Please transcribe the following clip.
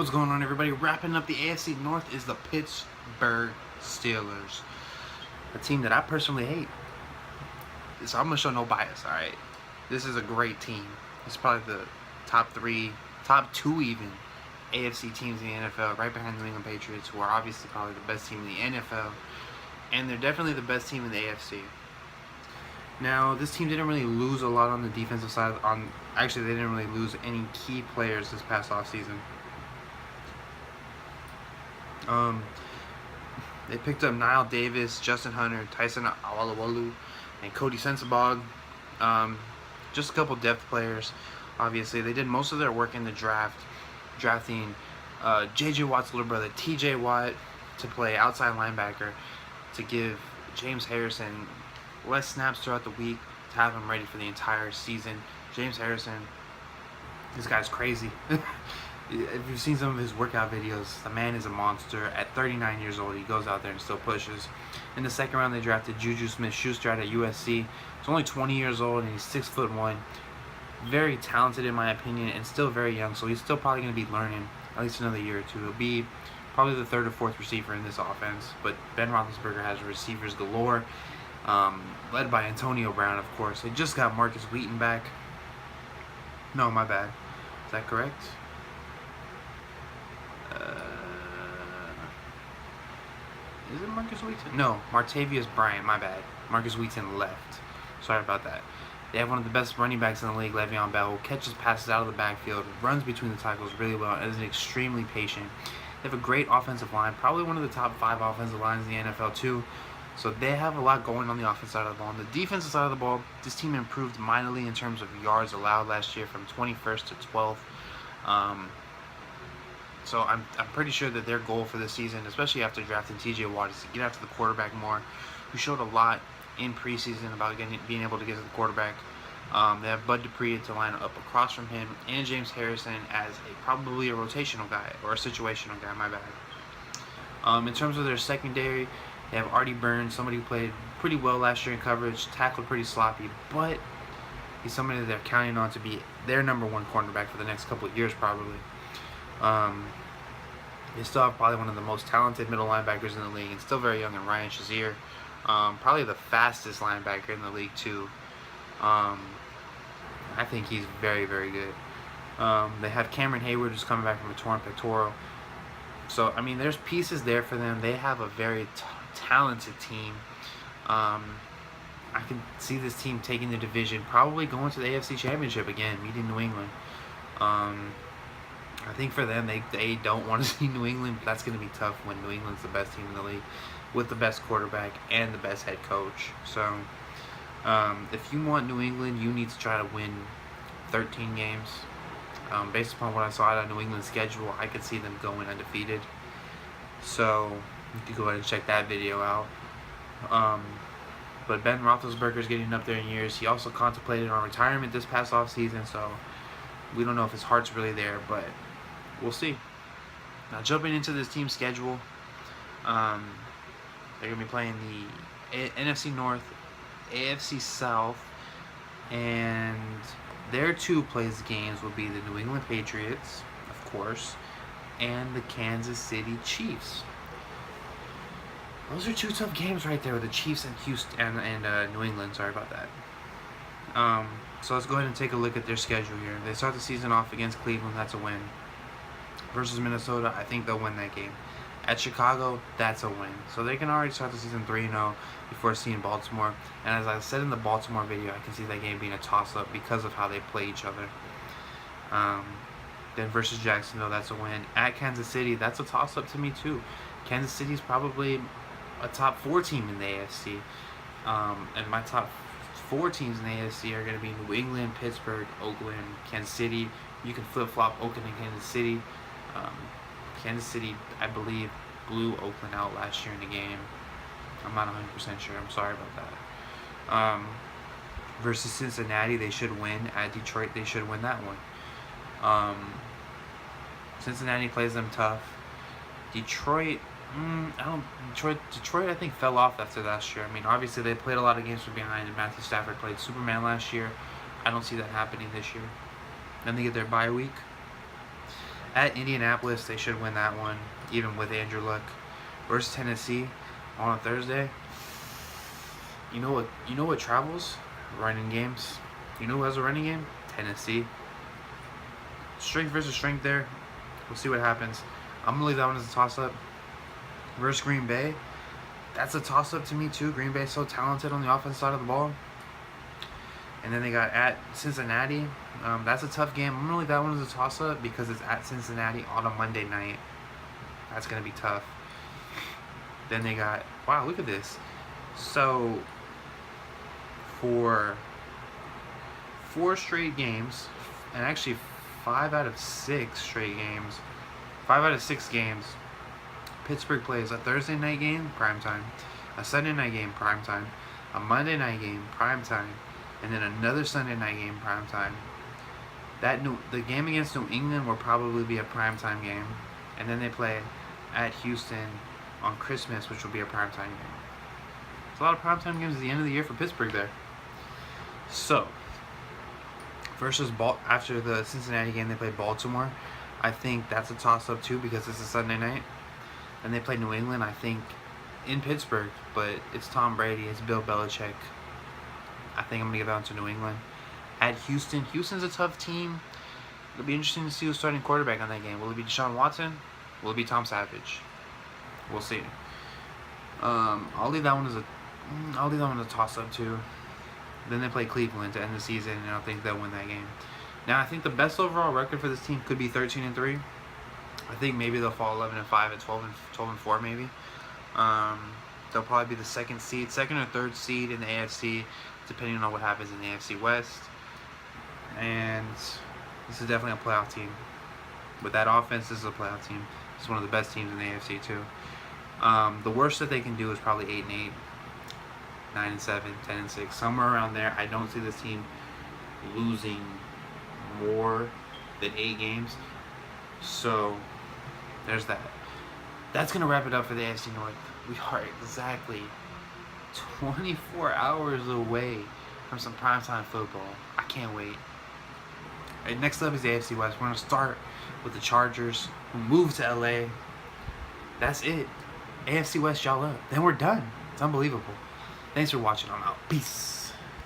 What's going on, everybody? Wrapping up the AFC North is the Pittsburgh Steelers, a team that I personally hate. So I'm gonna show no bias. All right, this is a great team. It's probably the top three, top two even AFC teams in the NFL, right behind the New England Patriots, who are obviously probably the best team in the NFL, and they're definitely the best team in the AFC. Now, this team didn't really lose a lot on the defensive side. Actually, they didn't really lose any key players this past offseason. They picked up Niall Davis, Justin Hunter, Tyson Awalawalu, and Cody Sensabaugh. Just a couple depth players. Obviously, they did most of their work in the draft, drafting J.J. Watt's little brother, T.J. Watt, to play outside linebacker, to give James Harrison less snaps throughout the week, to have him ready for the entire season. James Harrison, this guy's crazy. If you've seen some of his workout videos, the man is a monster. At 39 years old, he goes out there and still pushes. In the second round, they drafted Juju Smith-Schuster out of USC. He's only 20 years old, and he's 6'1". Very talented, in my opinion, and still very young, so he's still probably going to be learning at least another year or two. He'll be probably the third or fourth receiver in this offense, but Ben Roethlisberger has receivers galore, led by Antonio Brown, of course. They just got Marcus Wheaton back. No, my bad. Is that correct? Is it Marcus Wheaton? No, Martavius Bryant, my bad. Marcus Wheaton left. Sorry about that. They have one of the best running backs in the league, Le'Veon Bell, who catches passes out of the backfield, runs between the tackles really well, and is extremely patient. They have a great offensive line, probably one of the top 5 offensive lines in the NFL too. So they have a lot going on the offensive side of the ball. On the defensive side of the ball, this team improved minorly in terms of yards allowed last year, from 21st to 12th. So I'm pretty sure that their goal for this season, especially after drafting T.J. Watt, is to get after the quarterback more. We showed a lot in preseason about being able to get to the quarterback. They have Bud Dupree to line up across from him, and James Harrison as probably a rotational guy, or a situational guy, my bad. In terms of their secondary, they have Artie Burns, somebody who played pretty well last year in coverage, tackled pretty sloppy, but he's somebody that they're counting on to be their number one cornerback for the next couple of years, probably. They still have probably one of the most talented middle linebackers in the league, and still very young, in Ryan Shazier. Probably the fastest linebacker in the league too. I think he's very, very good. They have Cameron Hayward, who's coming back from a torn pectoral. So, I mean, there's pieces there for them. They have a very talented team. I can see this team taking the division, probably going to the AFC Championship again, meeting New England. I think for them, they don't want to see New England, but that's going to be tough when New England's the best team in the league, with the best quarterback and the best head coach. So, if you want New England, you need to try to win 13 games. Based upon what I saw out of New England's schedule, I could see them going undefeated. So, you can go ahead and check that video out. But Ben Roethlisberger is getting up there in years. He also contemplated on retirement this past offseason, so we don't know if his heart's really there, but we'll see. Now, jumping into this team's schedule, they're going to be playing the NFC North, AFC South, and their two plays games will be the New England Patriots, of course, and the Kansas City Chiefs. Those are two tough games right there with the Chiefs and Houston and New England. Sorry about that. So let's go ahead and take a look at their schedule here. They start the season off against Cleveland. That's a win. Versus Minnesota, I think they'll win that game. At Chicago, that's a win. So they can already start the season 3-0 before seeing Baltimore. And as I said in the Baltimore video, I can see that game being a toss-up because of how they play each other. Then versus Jacksonville, that's a win. At Kansas City, that's a toss-up to me too. Kansas City's probably a top 4 team in the AFC. And my top 4 teams in the AFC are going to be New England, Pittsburgh, Oakland, Kansas City. You can flip-flop Oakland and Kansas City. Kansas City, I believe, blew Oakland out last year in the game. I'm not 100% sure. I'm sorry about that. Versus Cincinnati, they should win. At Detroit, they should win that one. Cincinnati plays them tough. Detroit, Detroit, I think, fell off after last year. I mean, obviously, they played a lot of games from behind, and Matthew Stafford played Superman last year. I don't see that happening this year. Then they get their bye week. At Indianapolis, they should win that one, even with Andrew Luck. Versus Tennessee on a Thursday. You know what? You know what travels? Running games. You know who has a running game? Tennessee. Strength versus strength there. We'll see what happens. I'm gonna leave that one as a toss-up. Versus Green Bay. That's a toss-up to me too. Green Bay is so talented on the offense side of the ball. And then they got at Cincinnati. That's a tough game. I'm gonna leave that one as a toss-up because it's at Cincinnati on a Monday night. That's gonna be tough. Then they got, wow, look at this. So for 4 straight games, and actually 5 out of 6 straight games, 5 out of 6 games, Pittsburgh plays a Thursday night game, primetime, a Sunday night game, primetime, a Monday night game, primetime, and then another Sunday night game, primetime. The game against New England will probably be a primetime game, and then they play at Houston on Christmas, which will be a primetime game. It's a lot of primetime games at the end of the year for Pittsburgh there. So, after the Cincinnati game, they play Baltimore. I think that's a toss-up too because it's a Sunday night. And they play New England, I think, in Pittsburgh, but it's Tom Brady, it's Bill Belichick. I think I'm going to give that one to New England. At Houston, Houston's a tough team. It'll be interesting to see who's starting quarterback on that game. Will it be Deshaun Watson? Will it be Tom Savage? We'll see. I'll leave that one as a toss-up too. Then they play Cleveland to end the season, and I think they'll win that game. Now, I think the best overall record for this team could be 13-3. I think maybe they'll fall 11-5 at 12-4 maybe. They'll probably be the second or third seed in the AFC, depending on what happens in the AFC West. And this is definitely a playoff team. With that offense, this is a playoff team. It's one of the best teams in the AFC too. The worst that they can do is probably 8-8, 9-7, 10-6, somewhere around there. I don't see this team losing more than 8 games. So there's that. That's going to wrap it up for the AFC North. We are exactly 24 hours away from some primetime football. I can't wait. All right, next up is the AFC West. We're going to start with the Chargers, who moved to LA. That's it. AFC West, y'all up. Then we're done. It's unbelievable. Thanks for watching. I'm out. Peace.